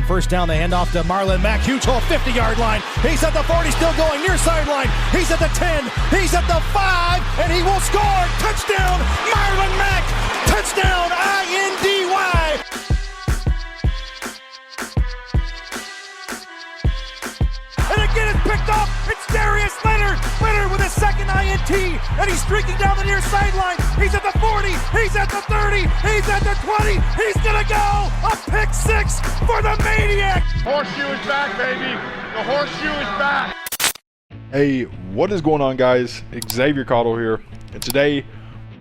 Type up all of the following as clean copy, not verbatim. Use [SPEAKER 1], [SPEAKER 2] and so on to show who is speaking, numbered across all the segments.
[SPEAKER 1] first down. They hand off to Marlon Mack. Huge hole, 50-yard line. He's at the 40, still going near sideline. He's at the 10. He's at the 5, and he will score. Touchdown, Marlon Mack. Touchdown, INDY. And again, it's picked up. It's Darius Leonard. Leonard with his second INT, and he's streaking down the near sideline. He's at the 40. He's at the 30. He's at the 20. He's gonna go. A pick six for the Maniac.
[SPEAKER 2] Horseshoe is back, baby. The horseshoe is back.
[SPEAKER 3] Hey, what is going on, guys? Xzavier Caudill here, and today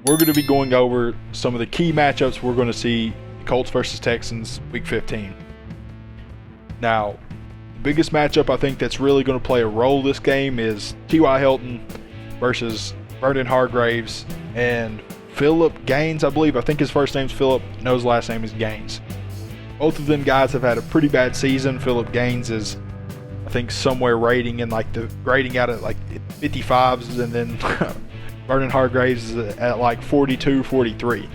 [SPEAKER 3] we're going to be going over some of the key matchups we're going to see Colts versus Texans Week 15. Now, the biggest matchup I think that's really going to play a role this game is T.Y. Hilton versus Vernon Hargreaves and Phillip Gaines, I believe. I think his first name's Phillip, no, his last name is Gaines. Both of them guys have had a pretty bad season. Phillip Gaines is, I think, somewhere rating in like the grading out at like 55s, and then Vernon Hargreaves is at like 42, 43.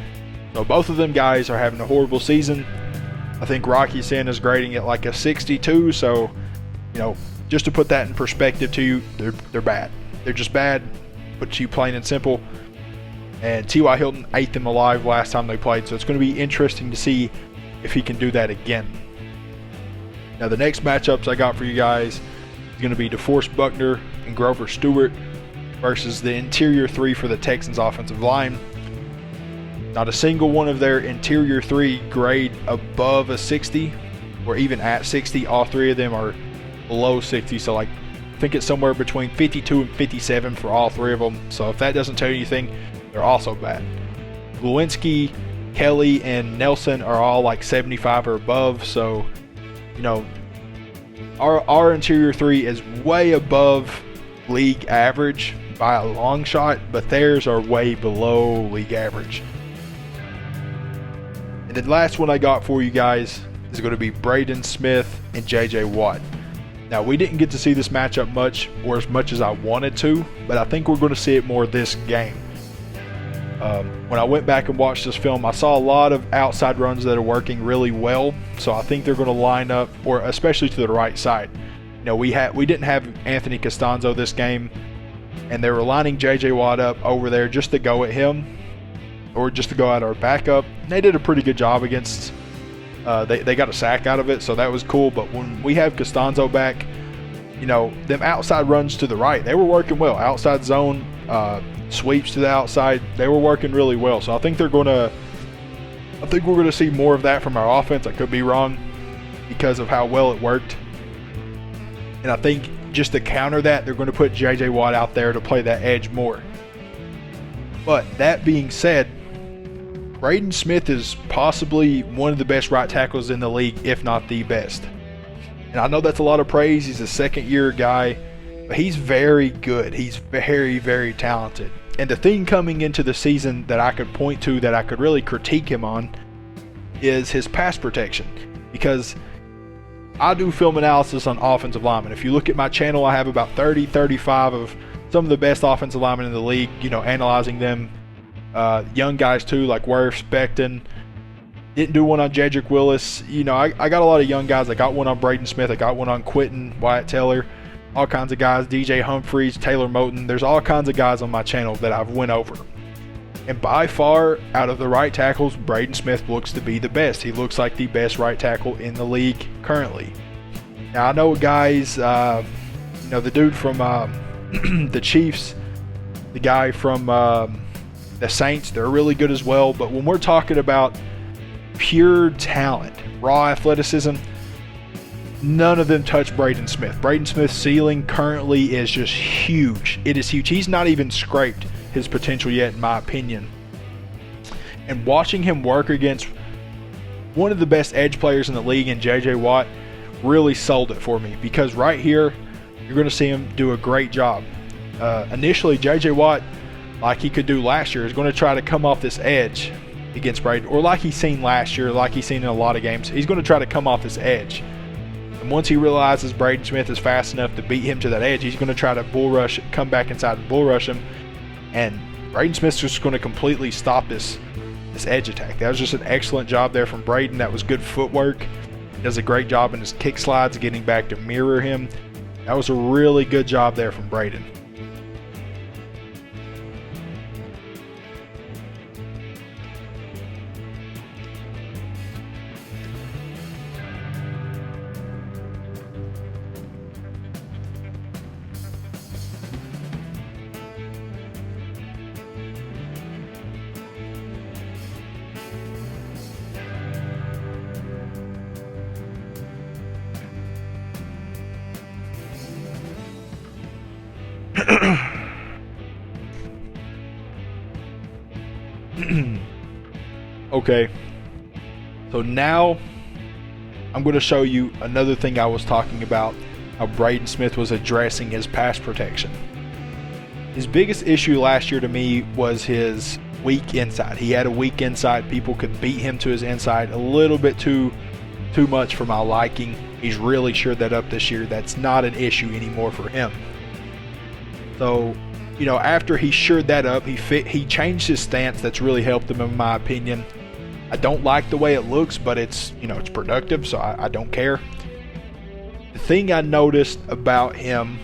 [SPEAKER 3] So both of them guys are having a horrible season. I think Rocky Sin is grading at like a 62. So, you know, just to put that in perspective to you, they're bad. They're just bad, put you plain and simple. And T.Y. Hilton ate them alive last time they played. So it's going to be interesting to see if he can do that again. Now, the next matchups I got for you guys is going to be DeForest Buckner and Grover Stewart versus the interior three for the Texans offensive line. Not a single one of their interior three grade above a 60 or even at 60. All three of them are below 60. So like, I think it's somewhere between 52 and 57 for all three of them. So if that doesn't tell you anything, they're also bad. Lewinsky, Kelly, and Nelson are all like 75 or above. So, you know, our interior three is way above league average by a long shot, but theirs are way below league average. And the last one I got for you guys is going to be Braden Smith and J.J. Watt. Now, we didn't get to see this matchup much, or as much as I wanted to, but I think we're going to see it more this game. When I went back and watched this film, I saw a lot of outside runs that are working really well, so I think they're going to line up, or especially to the right side. You know, we didn't have Anthony Costanzo this game, and they were lining J.J. Watt up over there just to go at him, or just to go at our backup. And they did a pretty good job against, they got a sack out of it, so that was cool. But when we have Costanzo back, you know, them outside runs to the right, they were working well. Outside zone, sweeps to the outside, they were working really well. So I think we're going to see more of that from our offense. I could be wrong because of how well it worked. And I think just to counter that, they're going to put J.J. Watt out there to play that edge more. But that being said, Braden Smith is possibly one of the best right tackles in the league, if not the best. And I know that's a lot of praise. He's a second-year guy, but he's very good. He's very, very talented. And the thing coming into the season that I could point to, that I could really critique him on, is his pass protection. Because I do film analysis on offensive linemen. If you look at my channel, I have about 30, 35 of some of the best offensive linemen in the league, you know, analyzing them. Young guys too, like Wirfs, Becton. Didn't do one on Jedrick Willis. You know, I got a lot of young guys. I got one on Braden Smith. I got one on Quentin, Wyatt Taylor, all kinds of guys, DJ Humphreys, Taylor Moton. There's all kinds of guys on my channel that I've went over. And by far, out of the right tackles, Braden Smith looks to be the best. He looks like the best right tackle in the league currently. Now, I know guys, you know, the dude from the Chiefs, the guy from the Saints, they're really good as well. But when we're talking about pure talent, raw athleticism, none of them touch Braden Smith. Braden Smith's ceiling currently is just huge. It is huge. He's not even scraped his potential yet, in my opinion. And watching him work against one of the best edge players in the league in J.J. Watt really sold it for me, because right here you're going to see him do a great job. Initially, J.J. Watt, like he could do last year, is going to try to come off this edge against Braden, or like he's seen last year, like he's seen in a lot of games. He's going to try to come off this edge. And once he realizes Braden Smith is fast enough to beat him to that edge, he's going to try to bull rush, come back inside and bull rush him. And Braden Smith's just going to completely stop this edge attack. That was just an excellent job there from Braden. That was good footwork. He does a great job in his kick slides, getting back to mirror him. That was a really good job there from Braden. Okay, so now I'm going to show you another thing I was talking about, how Braden Smith was addressing his pass protection. His biggest issue last year to me was his weak inside. He had a weak inside. People could beat him to his inside a little bit too much for my liking. He's really shored that up this year. That's not an issue anymore for him. So, you know, after he shored that up, he changed his stance. That's really helped him, in my opinion. I don't like the way it looks, but it's, you know, it's productive, so I don't care. The thing I noticed about him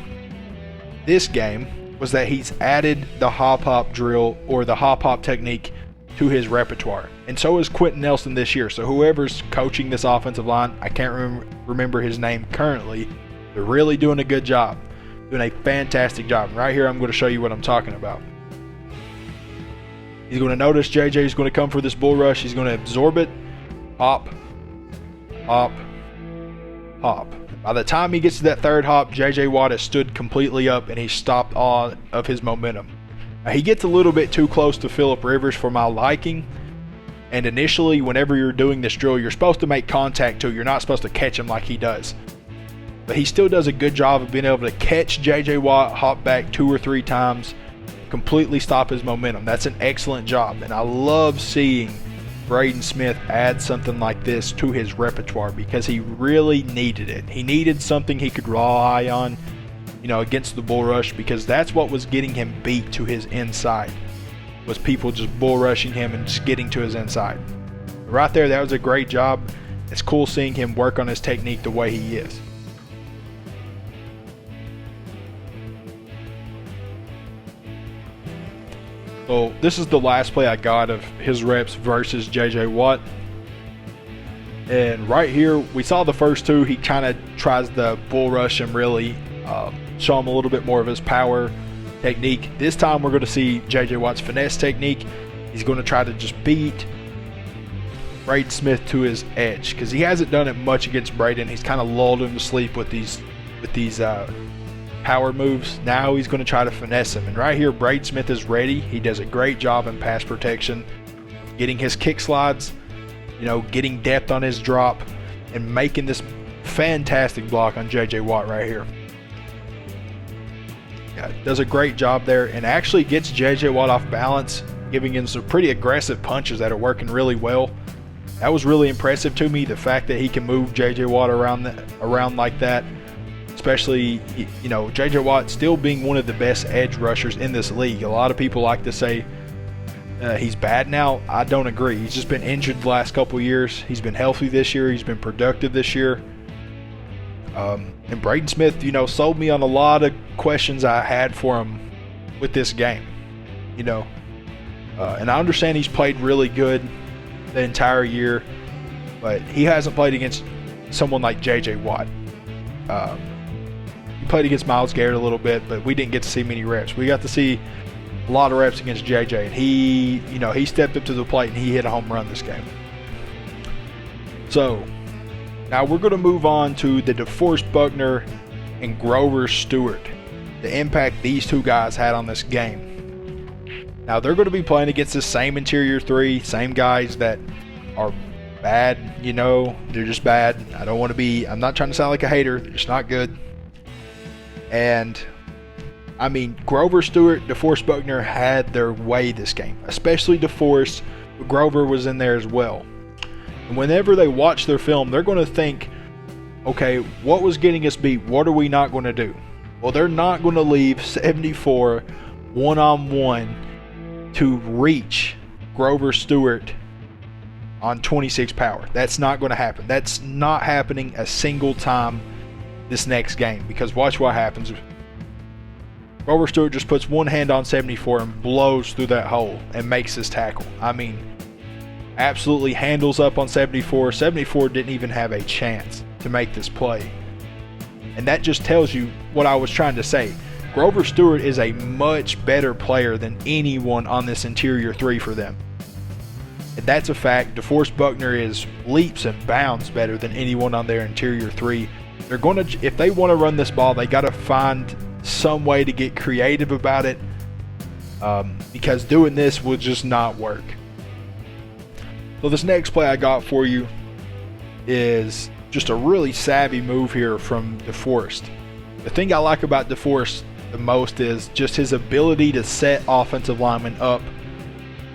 [SPEAKER 3] this game was that he's added the hop drill, or the hop technique, to his repertoire. And so is Quentin Nelson this year. So whoever's coaching this offensive line, I can't remember his name currently, they're really doing a good job. Doing a fantastic job. Right here, I'm going to show you what I'm talking about. He's going to notice JJ is going to come for this bull rush. He's going to absorb it. Hop. Hop. Hop. By the time he gets to that third hop, JJ Watt has stood completely up and he's stopped all of his momentum. Now, he gets a little bit too close to Phillip Rivers for my liking. And initially, whenever you're doing this drill, you're supposed to make contact too. You're not supposed to catch him like he does. But he still does a good job of being able to catch JJ Watt, hop back 2 or 3 times, completely stop his momentum. That's an excellent job. And I love seeing Braden Smith add something like this to his repertoire because he really needed it. He needed something he could rely on, you know, against the bull rush, because that's what was getting him beat to his inside, was people just bull rushing him and just getting to his inside. Right there, that was a great job. It's cool seeing him work on his technique the way he is. So this is the last play I got of his reps versus JJ Watt. And right here, we saw the first 2. He kind of tries to bull rush him, really show him a little bit more of his power technique. This time we're going to see JJ Watt's finesse technique. He's going to try to just beat Braden Smith to his edge, because he hasn't done it much against Braden. He's kind of lulled him to sleep with these power moves. Now he's going to try to finesse him. And right here, Braden Smith is ready. He does a great job in pass protection, getting his kick slides, you know, getting depth on his drop, and making this fantastic block on JJ Watt right here. Yeah, does a great job there and actually gets JJ Watt off balance, giving him some pretty aggressive punches that are working really well. That was really impressive to me, the fact that he can move JJ Watt around like that. Especially, you know, JJ Watt still being one of the best edge rushers in this league. A lot of people like to say he's bad now. I don't agree. He's just been injured the last couple years. He's been healthy this year. He's been productive this year. And Braden Smith, you know, sold me on a lot of questions I had for him with this game. You know, and I understand he's played really good the entire year, but he hasn't played against someone like JJ Watt. He played against Myles Garrett a little bit, but we didn't get to see many reps. We got to see a lot of reps against JJ, and he stepped up to the plate and he hit a home run this game. So now we're going to move on to the DeForest Buckner and Grover Stewart, the impact these 2 guys had on this game. Now they're going to be playing against the same interior 3, same guys that are bad, you know, they're just bad. I'm not trying to sound like a hater, they're just not good. And I mean, Grover Stewart, DeForest Buckner had their way this game, especially DeForest, but Grover was in there as well. And whenever they watch their film, they're going to think, okay, what was getting us beat? What are we not going to do? Well, they're not going to leave 74 one-on-one to reach Grover Stewart on 26 power. That's not going to happen. That's not happening a single time this next game, because watch what happens. Grover Stewart just puts one hand on 74 and blows through that hole and makes this tackle. I mean, absolutely handles up on 74. 74 didn't even have a chance to make this play. And that just tells you what I was trying to say. Grover Stewart is a much better player than anyone on this interior three for them. And that's a fact. DeForest Buckner is leaps and bounds better than anyone on their interior three. They're going to, if they want to run this ball, they got to find some way to get creative about it, because doing this will just not work. So this next play I got for you is just a really savvy move here from DeForest. The thing I like about DeForest the most is just his ability to set offensive linemen up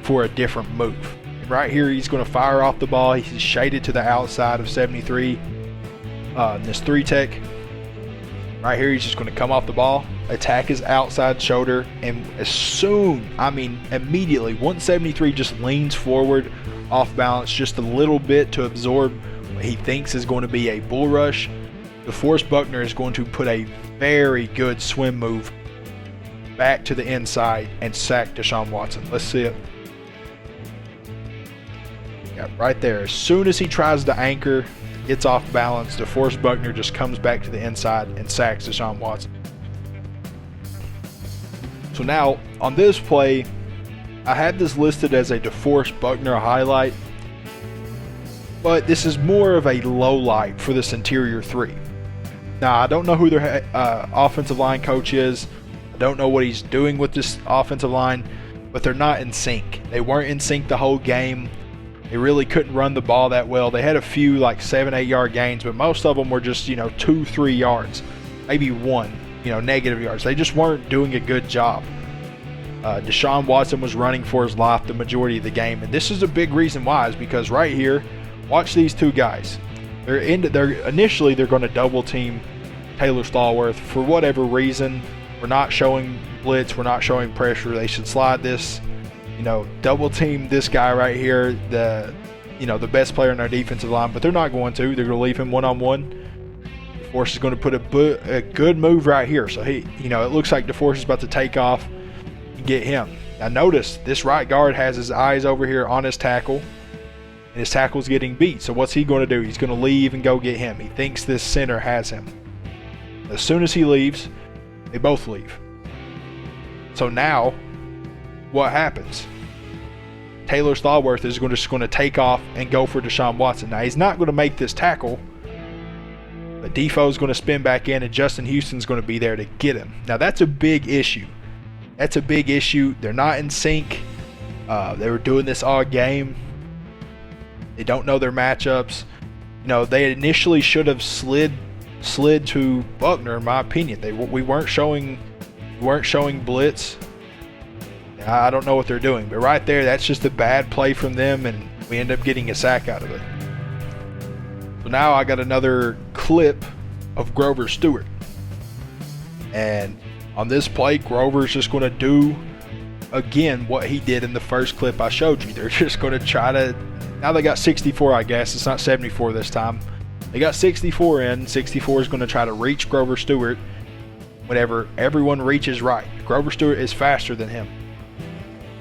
[SPEAKER 3] for a different move. And right here, he's going to fire off the ball. He's shaded to the outside of 73. This 3-tech. Right here, he's just going to come off the ball, attack his outside shoulder, and immediately, 173 just leans forward off balance just a little bit to absorb what he thinks is going to be a bull rush. DeForest Buckner is going to put a very good swim move back to the inside and sack Deshaun Watson. Let's see it. Yeah, right there. As soon as he tries to anchor, gets off balance, DeForest Buckner just comes back to the inside and sacks Deshaun Watson. So now, on this play, I had this listed as a DeForest Buckner highlight, but this is more of a low light for this interior three. Now, I don't know who their offensive line coach is. I don't know what he's doing with this offensive line, but they're not in sync. They weren't in sync the whole game. They really couldn't run the ball that well. They had a few like 7-8 yard gains, but most of them were just 2-3 yards, maybe one negative yards. They just weren't doing a good job. Deshaun Watson was running for his life the majority of the game, and this is a big reason why, is because right here, watch these two guys. Initially they're going to double team Taylor Stallworth for whatever reason. We're not showing blitz, we're not showing pressure. They should slide this. Double team this guy right here, the best player in our defensive line, but they're not going to. They're going to leave him one-on-one. DeForest is going to put a good move right here. So it looks like DeForest is about to take off and get him. Now notice this right guard has his eyes over here on his tackle, and his tackle's getting beat. So what's he going to do? He's going to leave and go get him. He thinks this center has him. As soon as he leaves, they both leave. So now, what happens? Taylor Stallworth is just going to take off and go for Deshaun Watson. Now, he's not going to make this tackle, but Defoe's going to spin back in, and Justin Houston's going to be there to get him. Now, that's a big issue. That's a big issue. They're not in sync. They were doing this all game. They don't know their matchups. They initially should have slid to Buckner, in my opinion. We weren't showing blitz. I don't know what they're doing, but right there, that's just a bad play from them, and we end up getting a sack out of it. So now I got another clip of Grover Stewart, and on this play, Grover's just going to do again what he did in the first clip I showed you. They're just going to try to. Now they got 64, I guess. It's not 74 this time. They got 64 in. 64 is going to try to reach Grover Stewart whenever everyone reaches right. Grover Stewart is faster than him.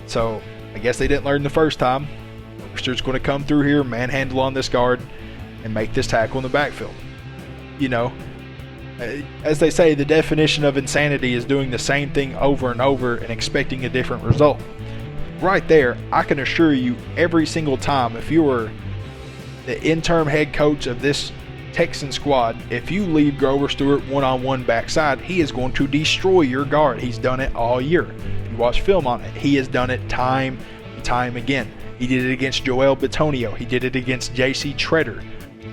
[SPEAKER 3] So I guess they didn't learn the first time. Grover Stewart's going to come through here, manhandle on this guard, and make this tackle in the backfield. As they say, the definition of insanity is doing the same thing over and over and expecting a different result. Right there, I can assure you every single time, if you were the interim head coach of this Texan squad, if you leave Grover Stewart one-on-one backside, he is going to destroy your guard. He's done it all year. If you watch film on it, he has done it time and time again. He did it against Joel Bitonio. He did it against J.C. Treader.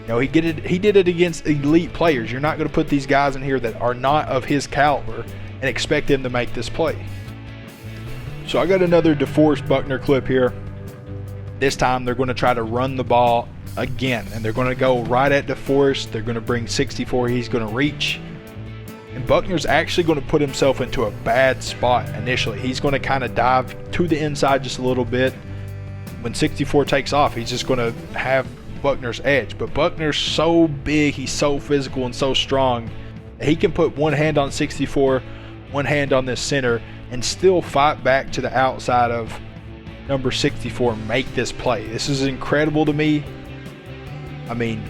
[SPEAKER 3] He did it against elite players. You're not going to put these guys in here that are not of his caliber and expect them to make this play. So I got another DeForest Buckner clip here. This time they're going to try to run the ball again, and they're going to go right at DeForest. They're going to bring 64. He's going to reach, and Buckner's actually going to put himself into a bad spot initially. He's going to kind of dive to the inside just a little bit, when 64 takes off, he's just going to have Buckner's edge. But Buckner's so big, he's so physical and so strong that he can put one hand on 64, one hand on this center, and still fight back to the outside of number 64 and make this play. This is incredible to me. I mean,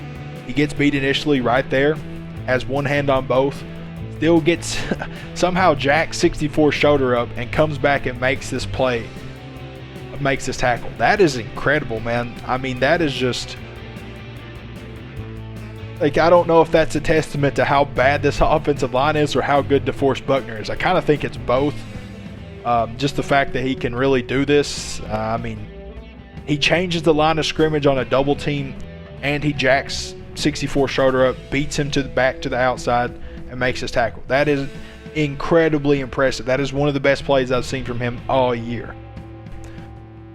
[SPEAKER 3] he gets beat initially right there, has one hand on both, still gets somehow jacks 64's shoulder up and comes back and makes this play, makes this tackle. That is incredible, man. I mean, that is just, like, I don't know if that's a testament to how bad this offensive line is or how good DeForest Buckner is. I kind of think it's both. Just the fact that he can really do this. I mean, he changes the line of scrimmage on a double team, and he jacks 64 shoulder up, beats him to the back to the outside, and makes his tackle. That is incredibly impressive. That is one of the best plays I've seen from him all year.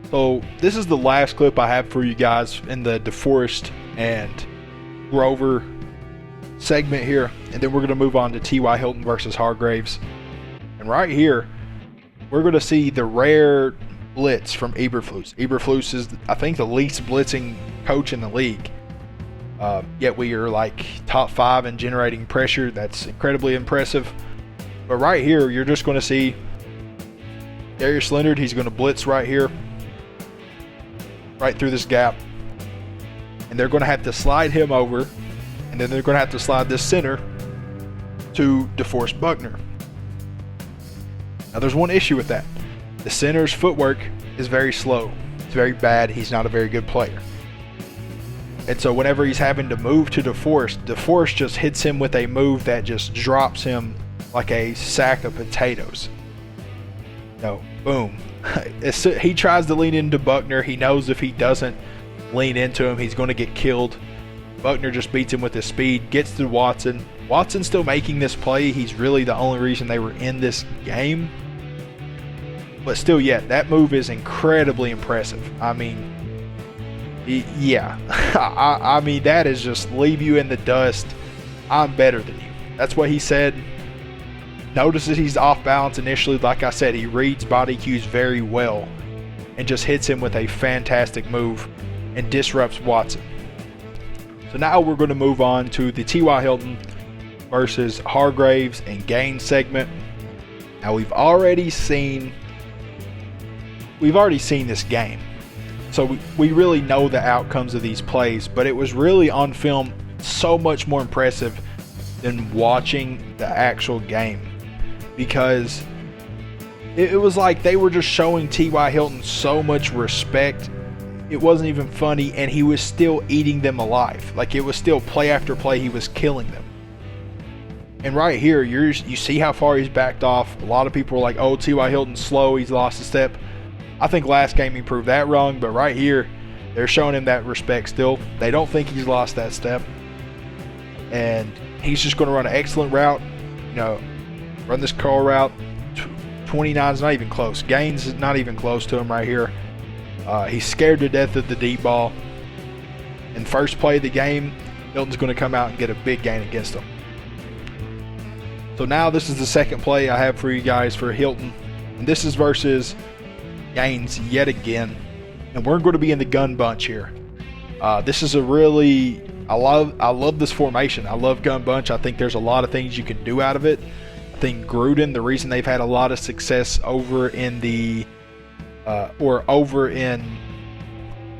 [SPEAKER 3] So this is the last clip I have for you guys in the DeForest and Grover segment here, and then we're going to move on to T.Y. Hilton versus Hargraves. And right here, we're going to see the rare blitz from Eberflus. Eberflus is, I think, the least blitzing coach in the league. Yet we are like top 5 in generating pressure. That's incredibly impressive. But right here, you're just going to see Darius Leonard. He's going to blitz right here, right through this gap. And they're going to have to slide him over, and then they're going to have to slide this center to DeForest Buckner. Now, there's one issue with that. The center's footwork is very slow. It's very bad. He's not a very good player. And so whenever he's having to move to DeForest just hits him with a move that just drops him like a sack of potatoes. No, boom. He tries to lean into Buckner. He knows if he doesn't lean into him, he's going to get killed. Buckner just beats him with his speed, gets to Watson. Watson's still making this play. He's really the only reason they were in this game. But still, yeah, that move is incredibly impressive. I mean, yeah. I mean, that is just leave you in the dust. I'm better than you. That's what he said. Notices he's off balance initially. Like I said, he reads body cues very well and just hits him with a fantastic move and disrupts Watson. So now we're going to move on to the T.Y. Hilton versus Hargraves and Gaines segment. Now we've already seen this game. So we really know the outcomes of these plays, but it was really on film so much more impressive than watching the actual game, because it was like they were just showing T.Y. Hilton so much respect. It wasn't even funny, and he was still eating them alive. Like, it was still play after play, he was killing them. And right here, you see how far he's backed off. A lot of people were like, oh, T.Y. Hilton's slow, he's lost a step. I think last game he proved that wrong, but right here, they're showing him that respect still. They don't think he's lost that step. And he's just going to run an excellent route. You know, run this curl route. 29 is not even close. Gaines is not even close to him right here. He's scared to death of the deep ball. In first play of the game, Hilton's going to come out and get a big gain against him. So now this is the second play I have for you guys for Hilton. And this is versus Gaines yet again. And we're going to be in the gun bunch here. This is a really, I love this formation. I love gun bunch. I think there's a lot of things you can do out of it. I think Gruden, the reason they've had a lot of success over in the over in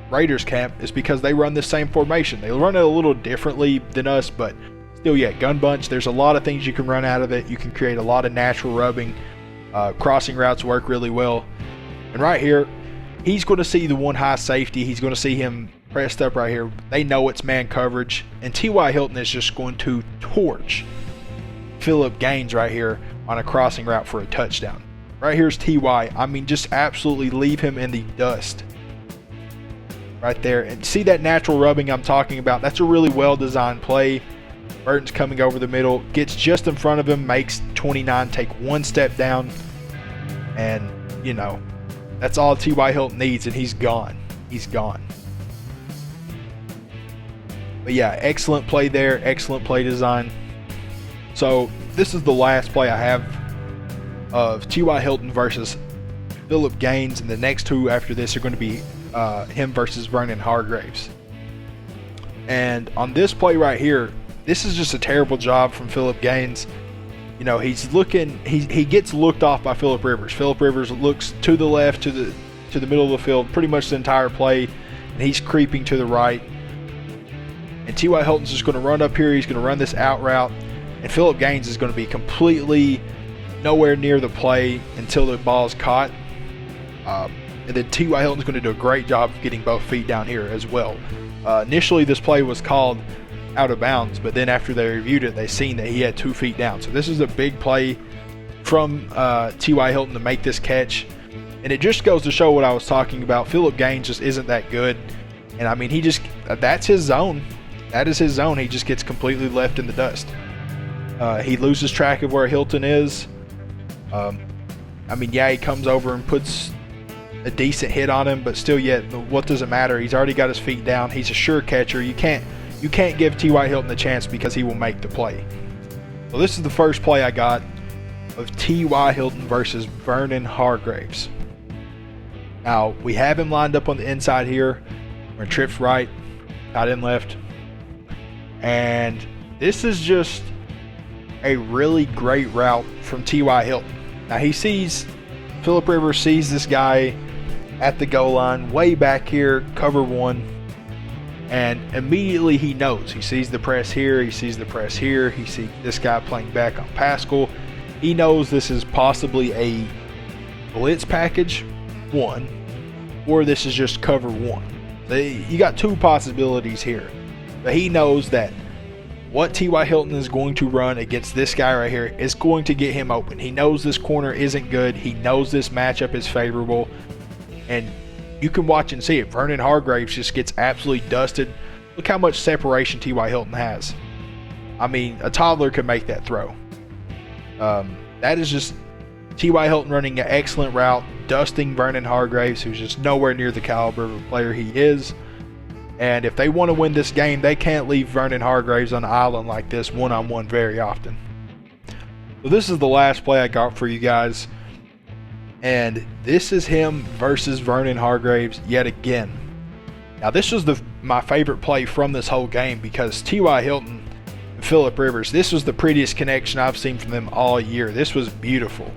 [SPEAKER 3] Raiders camp is because they run the same formation. They run it a little differently than us, but still, yeah, gun bunch. There's a lot of things you can run out of it. You can create a lot of natural rubbing. Crossing routes work really well. And right here, he's going to see the one high safety. He's going to see him pressed up right here. They know it's man coverage. And T.Y. Hilton is just going to torch Phillip Gaines right here on a crossing route for a touchdown. Right here's T.Y. I mean, just absolutely leave him in the dust. Right there. And see that natural rubbing I'm talking about? That's a really well-designed play. Burton's coming over the middle. Gets just in front of him. Makes 29 take one step down. And, you know, that's all T.Y. Hilton needs, and he's gone. He's gone. But yeah, excellent play there. Excellent play design. So this is the last play I have of T.Y. Hilton versus Phillip Gaines, and the next two after this are going to be him versus Vernon Hargreaves. And on this play right here, this is just a terrible job from Phillip Gaines. You know, he gets looked off by Phillip Rivers. Phillip Rivers looks to the left, to the middle of the field, pretty much the entire play, and he's creeping to the right. And T.Y. Hilton's just going to run up here. He's going to run this out route, and Phillip Gaines is going to be completely nowhere near the play until the ball's caught. And then T.Y. Hilton's going to do a great job of getting both feet down here as well. Initially, this play was called out of bounds, but then after they reviewed it, they seen that he had 2 feet down. So this is a big play from T.Y. Hilton to make this catch. And it just goes to show what I was talking about. Phillip Gaines just isn't that good. And I mean, that's his zone. That is his zone. He just gets completely left in the dust. He loses track of where Hilton is. I mean, yeah, he comes over and puts a decent hit on him, but still, yet, what does it matter? He's already got his feet down. He's a sure catcher. You can't give T.Y. Hilton the chance because he will make the play. So this is the first play I got of T.Y. Hilton versus Vernon Hargreaves. Now, we have him lined up on the inside here. Where trips right, tight end left. And this is just a really great route from T.Y. Hilton. Now, Phillip Rivers sees this guy at the goal line, way back here, cover 1. And immediately he knows. He sees the press here. He sees the press here. He sees this guy playing back on Pascal. He knows this is possibly a blitz package 1, or this is just cover 1. You got 2 possibilities here. But he knows that what T.Y. Hilton is going to run against this guy right here is going to get him open. He knows this corner isn't good. He knows this matchup is favorable. And you can watch and see it. Vernon Hargreaves just gets absolutely dusted. Look how much separation T.Y. Hilton has. I mean, a toddler could make that throw. That is just T.Y. Hilton running an excellent route, dusting Vernon Hargreaves, who's just nowhere near the caliber of a player he is. And if they want to win this game, they can't leave Vernon Hargreaves on the island like this one-on-one very often. So this is the last play I got for you guys. And this is him versus Vernon Hargreaves yet again. Now this was my favorite play from this whole game because T.Y. Hilton and Phillip Rivers, this was the prettiest connection I've seen from them all year. This was beautiful.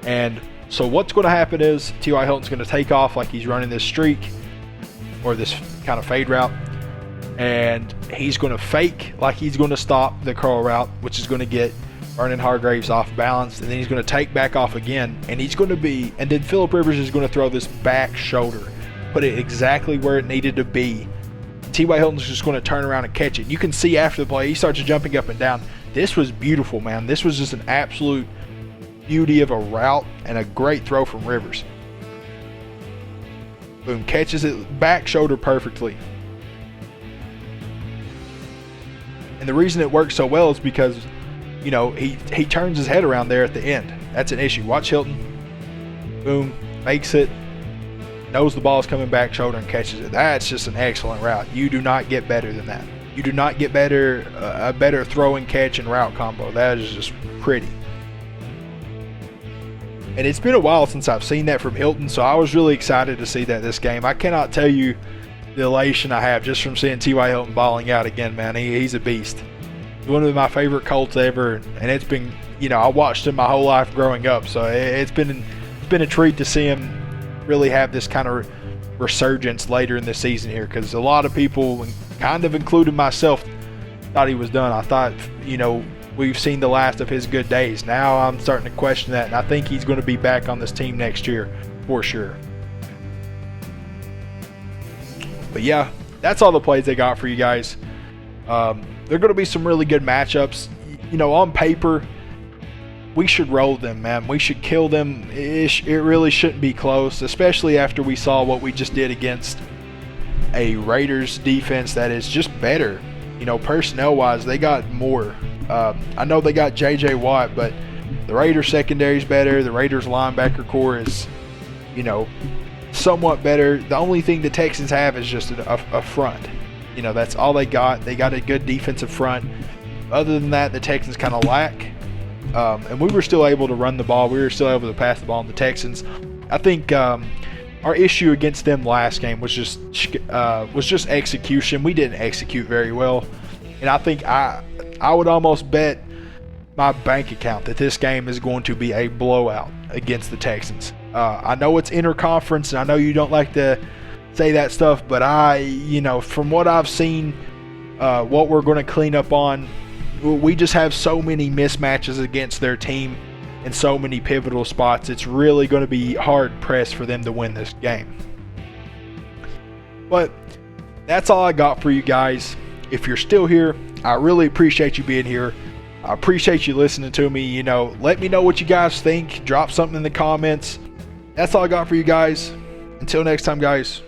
[SPEAKER 3] And so what's going to happen is T.Y. Hilton's going to take off like he's running this streak or this kind of fade route. And he's going to fake like he's going to stop the curl route, which is going to get Vernon Hargreaves off balance. And then he's going to take back off again. And then Phillip Rivers is going to throw this back shoulder, put it exactly where it needed to be. T.Y. Hilton's just going to turn around and catch it. You can see after the play, he starts jumping up and down. This was beautiful, man. This was just an absolute beauty of a route and a great throw from Rivers. Boom, catches it back shoulder perfectly. And the reason it works so well is because, you know, he turns his head around there at the end. That's an issue. Watch Hilton. Boom, makes it. Knows the ball is coming back shoulder and catches it. That's just an excellent route. You do not get better than that. You do not get a better throw and catch and route combo. That is just pretty. And it's been a while since I've seen that from Hilton, so I was really excited to see that this game. I cannot tell you the elation I have just from seeing T.Y. Hilton balling out again, man. He's a beast. He's one of my favorite Colts ever, and it's been, you know, I watched him my whole life growing up, so it's been a treat to see him really have this kind of resurgence later in the season here, because a lot of people, kind of including myself, thought he was done. I thought, you know, we've seen the last of his good days. Now I'm starting to question that, and I think he's going to be back on this team next year for sure. But yeah, that's all the plays they got for you guys. There are going to be some really good matchups. You know, on paper, we should roll them, man. We should kill them. It really shouldn't be close, especially after we saw what we just did against a Raiders defense that is just better. You know, personnel-wise, they got more. I know they got J.J. Watt, but the Raiders secondary is better. The Raiders linebacker core is, you know, somewhat better. The only thing the Texans have is just a front. You know, that's all they got. They got a good defensive front. Other than that, the Texans kind of lack. And we were still able to run the ball. We were still able to pass the ball on the Texans. I think our our issue against them last game was just execution. We didn't execute very well, and I think I would almost bet my bank account that this game is going to be a blowout against the Texans. I know it's interconference, and I know you don't like to say that stuff, but from what I've seen, what we're going to clean up on, we just have so many mismatches against their team in so many pivotal spots. It's really going to be hard pressed for them to win this game. But that's all I got for you guys. If you're still here, I really appreciate you being here. I appreciate you listening to me. Let me know what you guys think. Drop something in the comments. That's all I got for you guys. Until next time, guys.